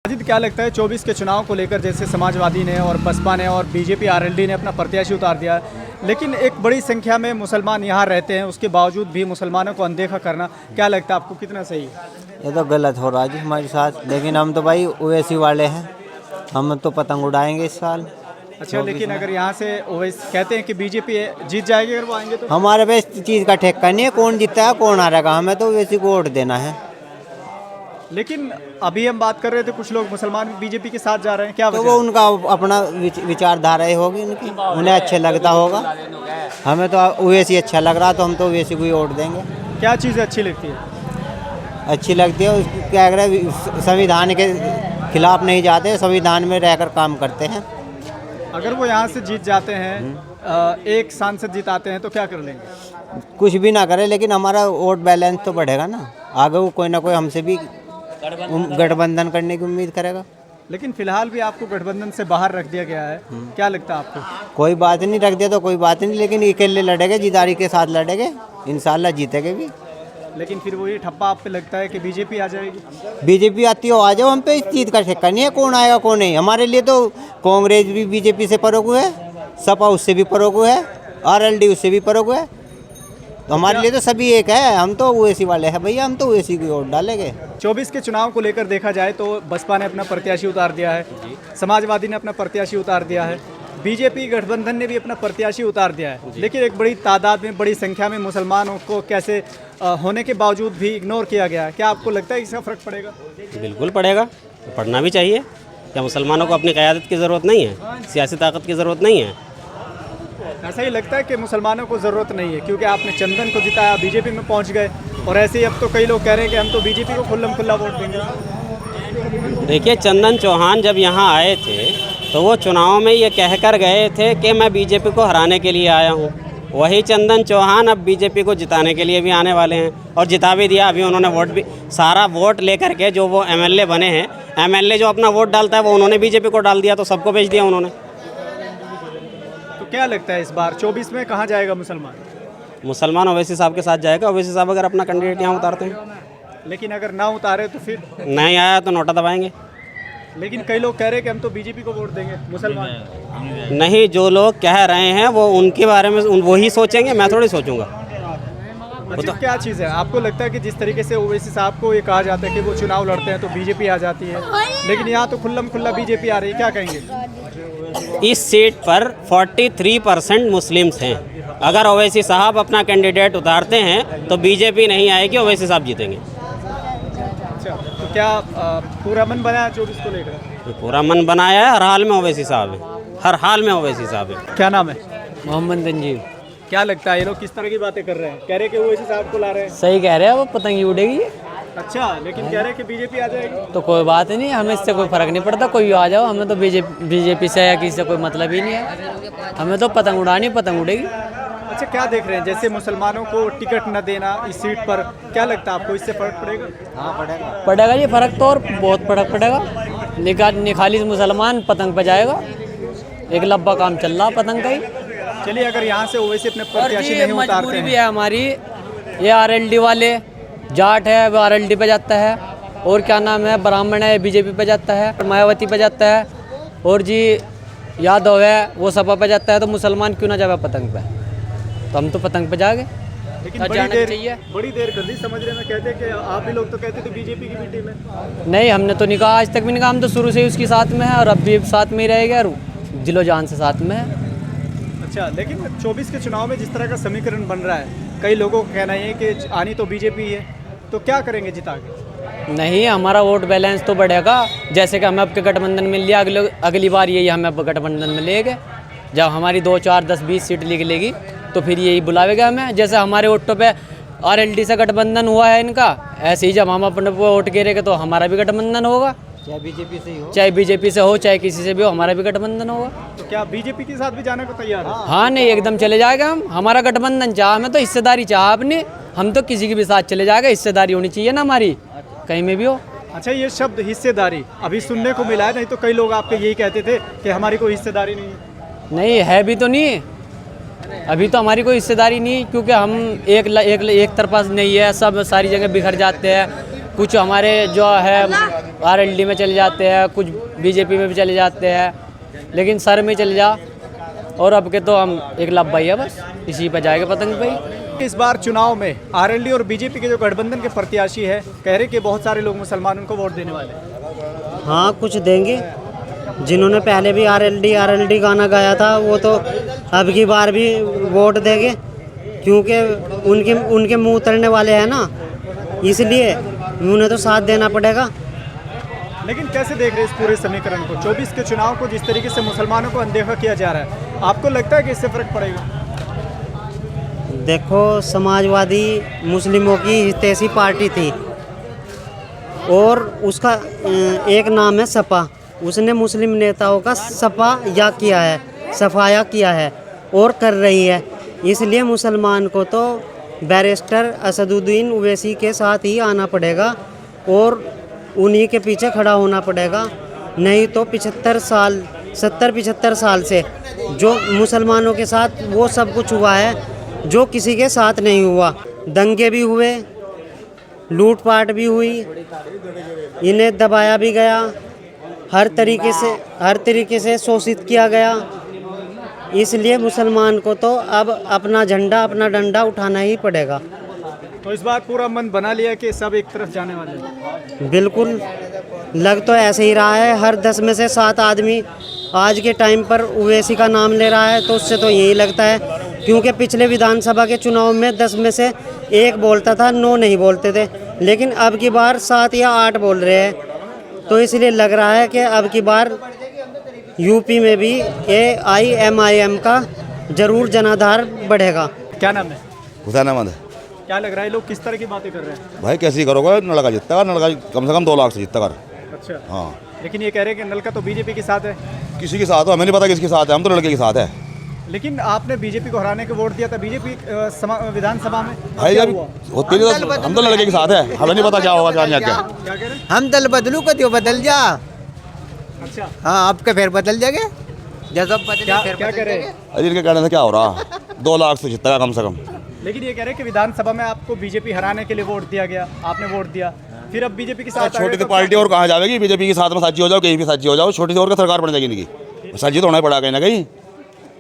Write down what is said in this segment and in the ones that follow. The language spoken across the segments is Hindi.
अजीत, क्या लगता है 24 के चुनाव को लेकर, जैसे समाजवादी ने और बसपा ने और बीजेपी आरएलडी ने अपना प्रत्याशी उतार दिया है, लेकिन एक बड़ी संख्या में मुसलमान यहाँ रहते हैं, उसके बावजूद भी मुसलमानों को अनदेखा करना, क्या लगता है आपको कितना सही है? ये तो गलत हो रहा है जी हमारे साथ, लेकिन हम तो भाई ओवैसी वाले हैं, हम तो पतंग उड़ाएंगे इस साल। अच्छा, लेकिन अगर यहाँ से ओवैसी कहते हैं कि बीजेपी जीत जाएगी अगर वो आएंगे तो? हमारे पे इस चीज़ का ठेका नहीं है, कौन जीतता है कौन हारेगा, हमें तो ओवैसी को वोट देना है। लेकिन अभी हम बात कर रहे थे कुछ लोग मुसलमान बीजेपी के साथ जा रहे हैं, क्या तो वजह? वो उनका अपना विचारधारा होगी उनकी, उन्हें अच्छे लगता होगा। हमें तो ओवैसी अच्छा लग रहा, तो हम तो ओवैसी को ही वोट देंगे। क्या चीज़ें अच्छी लगती है? अच्छी लगती है उसकी, क्या कह रहे, संविधान के खिलाफ नहीं जाते, संविधान में रहकर काम करते हैं। अगर वो यहाँ से जीत जाते हैं, एक सांसद जिताते हैं, तो क्या कर लेंगे? कुछ भी ना करे, लेकिन हमारा वोट बैलेंस तो बढ़ेगा ना, आगे वो कोई ना कोई हमसे भी गठबंधन करने की उम्मीद करेगा। लेकिन फिलहाल भी आपको गठबंधन से बाहर रख दिया गया है, क्या लगता है आपको? कोई बात नहीं, रख दिया तो कोई बात नहीं, लेकिन अकेले लड़ेंगे, जिदारी के साथ लड़ेंगे, इंशाल्लाह जीतेंगे भी। लेकिन फिर वही ठप्पा आप पे लगता है कि बीजेपी आ जाएगी? बीजेपी आती हो आ जाओ, हम पे इस चीज़ का ठेका नहीं है कौन आएगा कौन नहीं। हमारे लिए तो कांग्रेस भी बीजेपी से परोग हुए है, सपा उससे भी परोग हुए है, आरएलडी उससे भी परोग हुए है, तो हमारे लिए तो सभी एक है। हम तो ओवैसी वाले हैं भैया, हम तो ओवैसी की वोट डालेंगे। 24 के चुनाव को लेकर देखा जाए तो बसपा ने अपना प्रत्याशी उतार दिया है, समाजवादी ने अपना प्रत्याशी उतार दिया है, बीजेपी गठबंधन ने भी अपना प्रत्याशी उतार दिया है, लेकिन एक बड़ी तादाद में, बड़ी संख्या में मुसलमानों को कैसे होने के बावजूद भी इग्नोर किया गया है। क्या आपको लगता है इसका फर्क पड़ेगा? बिल्कुल पड़ेगा, पढ़ना भी चाहिए। क्या मुसलमानों को अपनी क़यादत की ज़रूरत नहीं है, सियासी ताकत की ज़रूरत नहीं है? ऐसा ही लगता है कि मुसलमानों को ज़रूरत नहीं है, क्योंकि आपने चंदन को जिताया, बीजेपी में पहुंच गए, और ऐसे ही अब तो कई लोग कह रहे हैं कि हम तो बीजेपी को खुल्लम खुल्ला वोट देंगे। देखिए, चंदन चौहान जब यहाँ आए थे तो वो चुनाव में ये कह कर गए थे कि मैं बीजेपी को हराने के लिए आया हूँ। वही चंदन चौहान अब बीजेपी को जिताने के लिए भी आने वाले हैं, और जिता भी दिया। अभी उन्होंने वोट भी, सारा वोट लेकर के जो वो एमएलए बने हैं, एमएलए जो अपना वोट डालता है वो उन्होंने बीजेपी को डाल दिया, तो सबको भेज दिया उन्होंने। तो क्या लगता है इस बार 24 में कहाँ जाएगा मुसलमान? मुसलमान ओवैसी साहब के साथ जाएगा। ओवैसी साहब अगर अपना कैंडिडेट यहाँ उतारते हैं, लेकिन अगर ना उतारे तो फिर? नहीं आया तो नोटा दबाएंगे। लेकिन कई लोग कह रहे हैं कि हम तो बीजेपी को वोट देंगे, मुसलमान। नहीं, जो लोग कह रहे हैं वो उनके बारे में वही सोचेंगे, मैं थोड़ी सोचूंगा। अच्छा, क्या चीज़ है आपको लगता है कि जिस तरीके से ओवैसी साहब को ये कहा जाता है कि वो चुनाव लड़ते हैं तो बीजेपी आ जाती है, लेकिन यहाँ तो खुल्लम खुल्ला बीजेपी आ रही है, क्या कहेंगे? इस सीट पर 43% मुस्लिम्स हैं। अगर ओवैसी साहब अपना कैंडिडेट उतारते हैं तो बीजेपी नहीं आएगी, ओवैसी साहब जीतेंगे। अच्छा, तो क्या पूरा मन बना है 24 को लेकर? पूरा मन बनाया है, हर हाल में ओवैसी साहब है, हर हाल में ओवैसी साहब है। क्या नाम है? मोहम्मद तंजीब। क्या लगता है ये लोग किस तरह की बातें कर रहे हैं? कह रहे हैं कि ओवैसी साहब को ला रहे हैं। सही कह रहे हैं, वो पतंग ही उड़ेगी। अच्छा, लेकिन कह रहे हैं कि बीजेपी आ जाएगी। तो कोई बात नहीं, हमें इससे कोई फर्क नहीं पड़ता, कोई आ जाओ, हमें तो बीजेपी से या किसी से कोई मतलब ही नहीं है। हमें तो पतंग उड़ानी, पतंग उड़ेगी। अच्छा, क्या देख रहे हैं जैसे मुसलमानों को टिकट न देना इस सीट पर, क्या लगता है आपको इससे फर्क पड़ेगा? हाँ पड़ेगा ये फर्क तो, और बहुत फर्क पड़ेगा। निखाली मुसलमान पतंग पे जाएगा, एक लंबा काम चल रहा पतंग का ही। चलिए, अगर यहाँ से ओवैसी अपने प्रत्याशी नहीं उतारते मजबूरी भी हैं, है हमारी, ये आरएलडी वाले जाट है वो आरएलडी पे जाता है, और क्या नाम है ब्राह्मण है बीजेपी पे जाता है, मायावती पे जाता है, और जी यादव है वो सपा पे जाता है, तो मुसलमान क्यों ना जावे पतंग पे? तो हम तो पतंग पे जागे। लेकिन जाना चाहिए। बड़ी देर कर दी समझने में। कहते कि आप भी लोग तो कहते थे बीजेपी की भी टीम है। नहीं, हमने तो नहीं कहा, आज तक भी नहीं कहा, हम तो शुरू से ही उसके साथ में है, और अब भी साथ में ही रहेगा, और दिलो जान से साथ में है। अच्छा, लेकिन 24 के चुनाव में जिस तरह का समीकरण बन रहा है, कई लोगों का कहना है कि आनी तो बीजेपी है, तो क्या करेंगे जिता के? नहीं, हमारा वोट बैलेंस तो बढ़ेगा, जैसे कि हमें आपके गठबंधन में लिया, अगली बार यही हमें अब गठबंधन में लेंगे। जब हमारी 2, 4, 10, 20 सीट निकलेगी तो फिर यही बुलावेगा हमें। जैसे हमारे वोटों पे आरएलडी से गठबंधन हुआ है इनका, ऐसे ही जब हम अपने वोट गिरेंगे तो हमारा भी गठबंधन होगा। चाहे बीजेपी से ही हो, चाहे बीजेपी से हो, चाहे किसी से भी हो, हमारा भी गठबंधन होगा। तो क्या बीजेपी के साथ भी जाने को तैयार है? हाँ, नहीं, एकदम चले जाएगा हम। हमारा गठबंधन चाह, हमें तो हिस्सेदारी चाह अपनी, हम तो किसी के भी साथ चले जाएगा। हिस्सेदारी होनी चाहिए ना हमारी, कहीं में भी हो। अच्छा, ये शब्द हिस्सेदारी अभी सुनने को मिला है, नहीं तो कई लोग आपके यही कहते थे कि हमारी कोई हिस्सेदारी नहीं है। नहीं है भी तो नहीं, अभी तो हमारी कोई हिस्सेदारी नहीं, क्योंकि हम एक तरफा नहीं है, सब सारी जगह बिखर जाते हैं। कुछ हमारे जो है आरएलडी में चले जाते हैं, कुछ बीजेपी में भी चले जाते हैं, लेकिन सर में चले जा और अब के तो हम एक लाभभाई है, बस इसी पर जाएगा पतंग भाई। इस बार चुनाव में आरएलडी और बीजेपी के जो गठबंधन के प्रत्याशी है, कह रहे कि बहुत सारे लोग मुसलमान उनको वोट देने वाले हैं। हाँ, कुछ देंगे। जिन्होंने पहले भी आरएलडी गाना गाया था वो तो अब की बार भी वोट देंगे, क्योंकि उनके मुंह उतरने वाले हैं ना, इसलिए उन्हें तो साथ देना पड़ेगा। लेकिन कैसे देख रहे हैं इस पूरे समीकरण को? 24 के चुनाव को जिस तरीके से मुसलमानों को अनदेखा किया जा रहा है, आपको लगता है कि इससे फर्क पड़ेगा? देखो, समाजवादी मुस्लिमों की हितैषी पार्टी थी और उसका एक नाम है सपा। उसने मुस्लिम नेताओं का सफाया किया है और कर रही है। इसलिए मुसलमान को तो बैरिस्टर असदुद्दीन ओवैसी के साथ ही आना पड़ेगा और उन्हीं के पीछे खड़ा होना पड़ेगा। नहीं तो 70-75 साल से जो मुसलमानों के साथ वो सब कुछ हुआ है जो किसी के साथ नहीं हुआ। दंगे भी हुए, लूटपाट भी हुई, इन्हें दबाया भी गया, हर तरीके से शोषित किया गया। इसलिए मुसलमान को तो अब अपना झंडा अपना डंडा उठाना ही पड़ेगा। तो इस बार पूरा मन बना लिया कि सब एक तरफ जाने वाले हैं? बिल्कुल, लग तो ऐसे ही रहा है। हर 10 में से 7 आदमी आज के टाइम पर ओवैसी का नाम ले रहा है, तो उससे तो यही लगता है, क्योंकि पिछले विधानसभा के चुनाव में 10 में से 1 बोलता था, 9 नहीं बोलते थे, लेकिन अब की बार 7 या 8 बोल रहे हैं। तो इसलिए लग रहा है कि अब की बार यूपी में भी AIMIM का जरूर जनाधार बढ़ेगा। क्या नाम है? हुसैन अहमद। क्या लग रहा है लोग किस तरह की बातें कर रहे हैं? भाई कैसे करोगे, नलका जीतता, नलका कम से कम 2 लाख से जीतता कर। अच्छा, हाँ, लेकिन ये कह रहे हैं कि नलका तो बीजेपी के साथ है। किसी के साथ हो, हमें नहीं पता किसके साथ है, हम तो लड़के के साथ है। लेकिन आपने बीजेपी को हराने के वोट दिया था बीजेपी विधानसभा में, भाई क्या जब हुआ? होती तो हम तो लड़के के साथ है, हमें नहीं पता क्या होगा क्या नहीं। क्या कह रहे हैं? हम दल बदलू को दियो बदल जा। अच्छा, हाँ, आपके फिर बदल जाएंगे जब क्या कह रहे हैं? अजी इनके कहने से क्या हो रहा, 2 लाख से जीतता कम से कम। लेकिन ये कह रहे हैं कि विधानसभा में आपको बीजेपी हराने के लिए वोट दिया गया, आपने वोट दिया, फिर अब बीजेपी के साथ आ गए छोटी सी तो पार्टी और कहाँ जाएगी? बीजेपी के साथ में साझी हो जाओ, कहीं भी साझी हो जाओ, छोटी सी और का सरकार बन जाएगी इनकी, साझी तो होना ही पड़ा कहीं ना कहीं।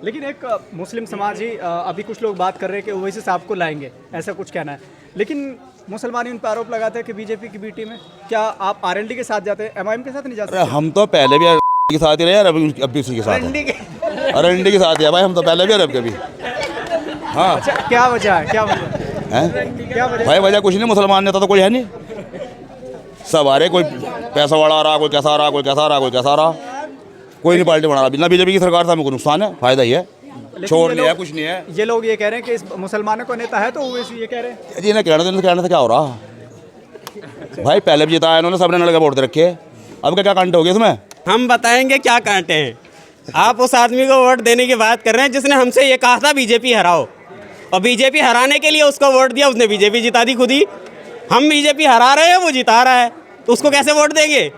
लेकिन एक मुस्लिम समाज ही अभी कुछ लोग बात कर रहे हैं कि ओवैसी साहब को लाएंगे, ऐसा कुछ कहना है। लेकिन मुसलमान उन पर आरोप लगाते हैं कि बीजेपी की बी टीम में, क्या आप आरएलडी के साथ जाते हैं, MIM के साथ नहीं जा सकते? हम तो पहले भी के साथ ही रहे यार, अब भी उसी के साथ है। आरएलडी के साथ ही है भाई, हम तो पहले भी और अब के भी। हाँ, अच्छा, क्या वजह है? क्या वजह है भाई? वजह कुछ नहीं, मुसलमान नेता तो कोई है नहीं, सब आ रहे, कोई पैसा वाला आ रहा, कोई कैसा आ रहा, कोई कैसा आ रहा, कोई कैसा आ रहा, कोई नहीं पार्टी बना रहा। बिना बीजेपी की सरकार से हमें कोई नुकसान है, फायदा ही है, छोड़ नहीं है, कुछ नहीं है। ये लोग ये कह रहे हैं कि इस मुसलमानों को नेता है तो ओवैसी ये कह रहे हैं। जी इन्हें कहने से क्या हो रहा भाई? पहले भी जिताया इन्होंने, सबने लड़के वोट दे रखे, अब क्या कांटे हो गए इसमें? हम बताएंगे क्या कांटे हैं। आप उस आदमी को वोट देने की बात कर रहे हैं जिसने हमसे ये कहा था बीजेपी हराओ, और बीजेपी हराने के लिए उसको वोट दिया, उसने बीजेपी जिता दी खुद ही। हम बीजेपी हरा रहे हैं, वो जिता रहा है, तो उसको कैसे वोट देंगे?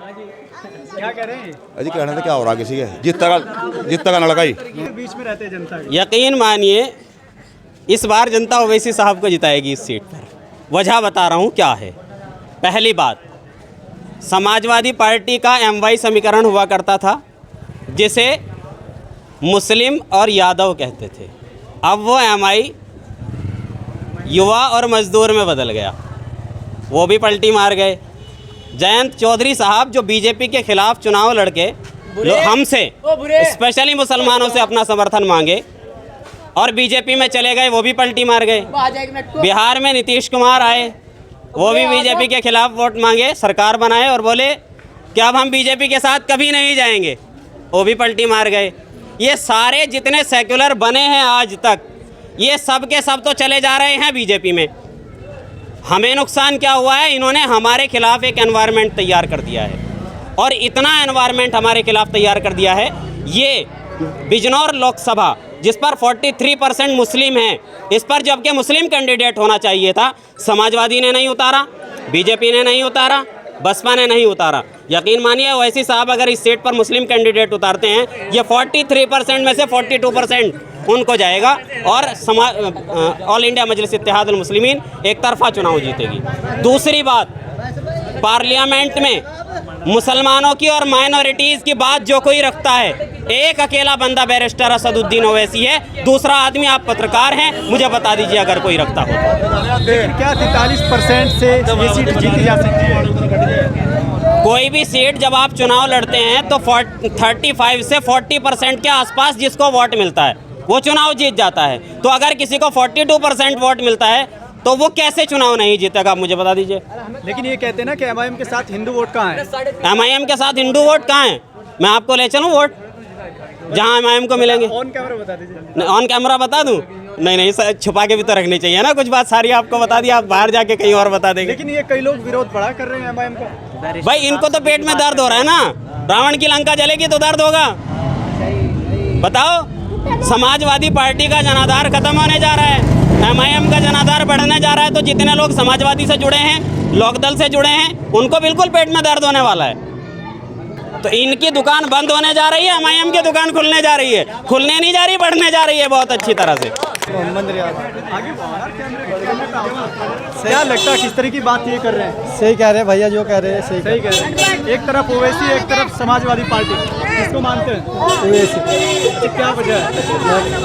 क्या कह रहे हैं? अजी कहने से क्या हो रहा किसी के? जीतता का लड़का ही बीच में रहते हैं जनता के। यकीन मानिए इस बार जनता ओवैसी साहब को जिताएगी इस सीट पर। वजह बता रहा हूँ क्या है। पहली बात, समाजवादी पार्टी का MY समीकरण हुआ करता था जिसे मुस्लिम और यादव कहते थे। अब वो MI युवा और मजदूर में बदल गया, वो भी पलटी मार गए। जयंत चौधरी साहब जो बीजेपी के खिलाफ चुनाव लड़के, हमसे स्पेशली मुसलमानों से अपना समर्थन मांगे और बीजेपी में चले गए, वो भी पलटी मार गए। बिहार में नीतीश कुमार आए, वो भी बीजेपी के खिलाफ वोट मांगे, सरकार बनाए और बोले कि अब हम बीजेपी के साथ कभी नहीं जाएंगे, वो भी पलटी मार गए। ये सारे जितने सेक्युलर बने हैं आज तक, ये सब के सब तो चले जा रहे हैं बीजेपी में। हमें नुकसान क्या हुआ है? इन्होंने हमारे खिलाफ एक एनवायरनमेंट तैयार कर दिया है, और इतना एनवायरनमेंट हमारे खिलाफ तैयार कर दिया है। ये बिजनौर लोकसभा जिस पर 43% मुस्लिम हैं, इस पर जबकि मुस्लिम कैंडिडेट होना चाहिए था, समाजवादी ने नहीं उतारा, बीजेपी ने नहीं उतारा, बसपा ने नहीं उतारा। यकीन मानिए ओवैसी साहब अगर इस सीट पर मुस्लिम कैंडिडेट उतारते हैं, ये 43% में से 42% उनको जाएगा और ऑल इंडिया मजलिस इत्तेहादुल मुस्लिमीन एक तरफा चुनाव जीतेगी। दूसरी बात, पार्लियामेंट में मुसलमानों की और माइनॉरिटीज़ की बात जो कोई रखता है, एक अकेला बंदा बैरिस्टर असदुद्दीन ओवैसी है, दूसरा आदमी आप पत्रकार हैं, मुझे बता दीजिए अगर कोई रखता हो तो। लेकिन क्या 43% से ये सीट जीती जा सकती है? कोई भी सीट जब आप चुनाव लड़ते हैं तो 35 से 40% के आसपास जिसको वोट मिलता है वो चुनाव जीत जाता है। तो अगर किसी को 42% वोट मिलता है तो वो कैसे चुनाव नहीं जीतेगा, आप मुझे बता दीजिए। लेकिन ये कहते हैं ना कि एमआईएम के साथ हिंदू वोट कहाँ है? एमआईएम के साथ हिंदू वोट कहाँ है? मैं आपको ले चलूँ वोट जहाँ एमआईएम को मिलेंगे। ऑन कैमरा बता दीजिए। ऑन कैमरा बता दूँ? नहीं, छुपा के भी तो रखनी चाहिए ना, कुछ बात सारी आपको बता दी, आप बाहर जाके कहीं और बता देंगे। लेकिन ये कई लोग विरोध बड़ा कर रहे हैं एमआईएम का। भाई इनको तो पेट में दर्द हो रहा है ना, रावण की लंका जलेगी तो दर्द होगा। बताओ, समाजवादी पार्टी का जनाधार खत्म होने जा रहा है, एमआईएम का जनाधार बढ़ने जा रहा है, तो जितने लोग समाजवादी से जुड़े हैं, लोकदल से जुड़े हैं, उनको बिल्कुल पेट में दर्द होने वाला है। तो इनकी दुकान बंद होने जा रही है, एमआईएम की दुकान खुलने जा रही है, खुलने नहीं जा रही, बढ़ने जा रही है बहुत अच्छी तरह से। क्या लगता है किस तरह की बात ये कर रहे हैं? सही कह रहे हैं भैया, जो कह रहे हैं सही कह रहे हैं। एक तरफ ओवैसी, एक तरफ समाजवादी पार्टी, किसको मानते हैं? ओवैसी। क्या वजह है?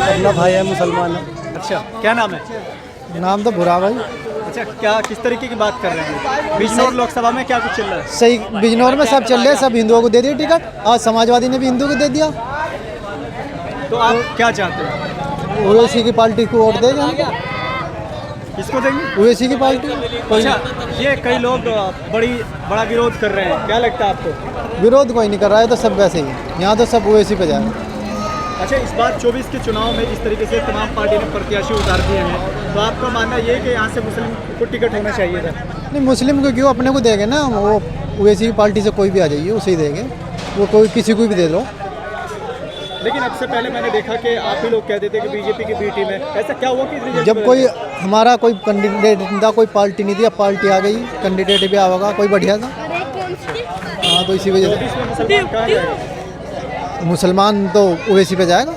अपना भाई है, मुसलमान है। अच्छा, क्या नाम है? नाम तो बुरा भाई। अच्छा, क्या किस तरीके की बात कर रहे हैं? बिजनौर लोकसभा में क्या कुछ चल रहा है? सही, बिजनौर में सब चल रहे हैं, सब हिंदुओं को दे दिए टिकट, आज समाजवादी ने भी हिंदू को दे दिया। तो आप क्या चाहते हैं? ओवैसी की पार्टी को वोट देंगे हम। किसको देंगे? ओवैसी की पार्टी। अच्छा, ये कई लोग बड़ा विरोध कर रहे हैं, क्या लगता है आपको? विरोध कोई नहीं कर रहा है, तो सब वैसे ही है, यहाँ तो सब ओवैसी पे जाए। अच्छा, इस बार 24 के चुनाव में जिस तरीके से तमाम पार्टी ने प्रत्याशी उतार दिए हैं, तो आपका मानना ये है कि यहाँ से मुस्लिम को टिकट होना चाहिए था? नहीं, मुस्लिम को क्यों, अपने को देंगे ना, वो ओवैसी की पार्टी से कोई भी आ जाइए उसे ही देंगे, वो कोई किसी को भी दे दो। लेकिन अब से पहले मैंने देखा कि आप ही लोग कहते थे कि बीजेपी की बी टीम है, ऐसा क्या हुआ कि जब कोई हमारा कोई कैंडिडेट था, कोई पार्टी नहीं थी, अब पार्टी आ गई, कैंडिडेट भी आएगा कोई बढ़िया था। हाँ, तो इसी वजह से मुसलमान तो ओवैसी पे जाएगा।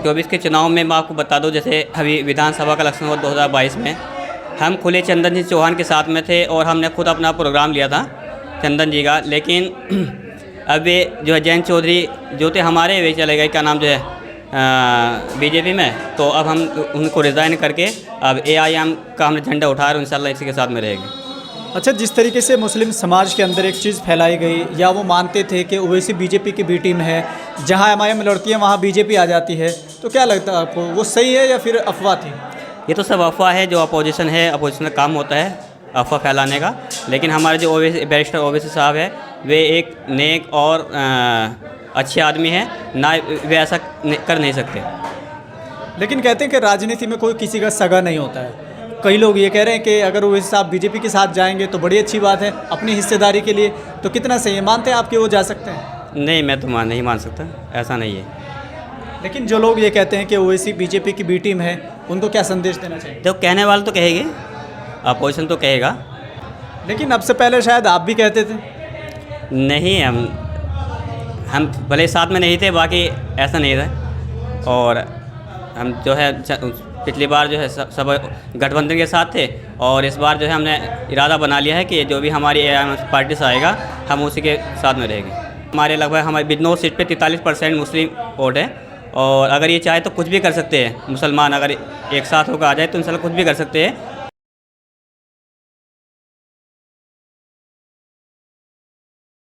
24 के चुनाव में मैं आपको बता दूं, जैसे अभी विधानसभा का इलेक्शन हुआ 2022 में, हम खुले चंदन जी चौहान के साथ में थे और हमने खुद अपना प्रोग्राम लिया था चंदन जी का। लेकिन अब ये जो है जयंत चौधरी जो थे हमारे, वे चले गए, क्या नाम जो है बीजेपी में। तो अब हम उनको रिज़ाइन करके अब एआईएम का हमने झंडा उठा रहे, इंशाल्लाह इसी के साथ में रहेंगे। अच्छा, जिस तरीके से मुस्लिम समाज के अंदर एक चीज़ फैलाई गई, या वो मानते थे कि ओवैसी बीजेपी की बी टीम है, जहां एमआईएम लड़ती है वहां बीजेपी आ जाती है, तो क्या लगता है आपको, वो सही है या फिर अफवाह थी? ये तो सब अफवाह है, जो अपोजिशन है, अपोजिशन का काम होता है अफवाह फैलाने का। लेकिन हमारे जो बैरिस्टर ओवैसी साहब है, वे एक नेक और अच्छे आदमी हैं ना, वे ऐसा कर नहीं सकते। लेकिन कहते हैं कि राजनीति में कोई किसी का सगा नहीं होता है। कई लोग ये कह रहे हैं कि अगर ओवैसी साहब बीजेपी के साथ जाएंगे तो बड़ी अच्छी बात है अपनी हिस्सेदारी के लिए, तो कितना सही है? मानते हैं आप कि वो जा सकते हैं? नहीं, मैं तो नहीं मान सकता, ऐसा नहीं है। लेकिन जो लोग ये कहते हैं कि ओवैसी बीजेपी की बी टीम है, उनको क्या संदेश देना चाहिए? तो कहने वाले तो कहेंगे, अपोजिशन तो कहेगा। लेकिन अब से पहले शायद आप भी कहते थे। नहीं, हम भले साथ में नहीं थे, बाकी ऐसा नहीं था। और हम जो है पिछली बार जो है सब गठबंधन के साथ थे, और इस बार जो है हमने इरादा बना लिया है कि जो भी हमारी एआईएम पार्टी से आएगा हम उसी के साथ में रहेंगे। हमारे लगभग हमारे बिजनौर सीट पे 43% मुस्लिम वोट है, और अगर ये चाहे तो कुछ भी कर सकते हैं। मुसलमान अगर एक साथ होकर आ जाए तो इंशाल्लाह कुछ भी कर सकते हैं।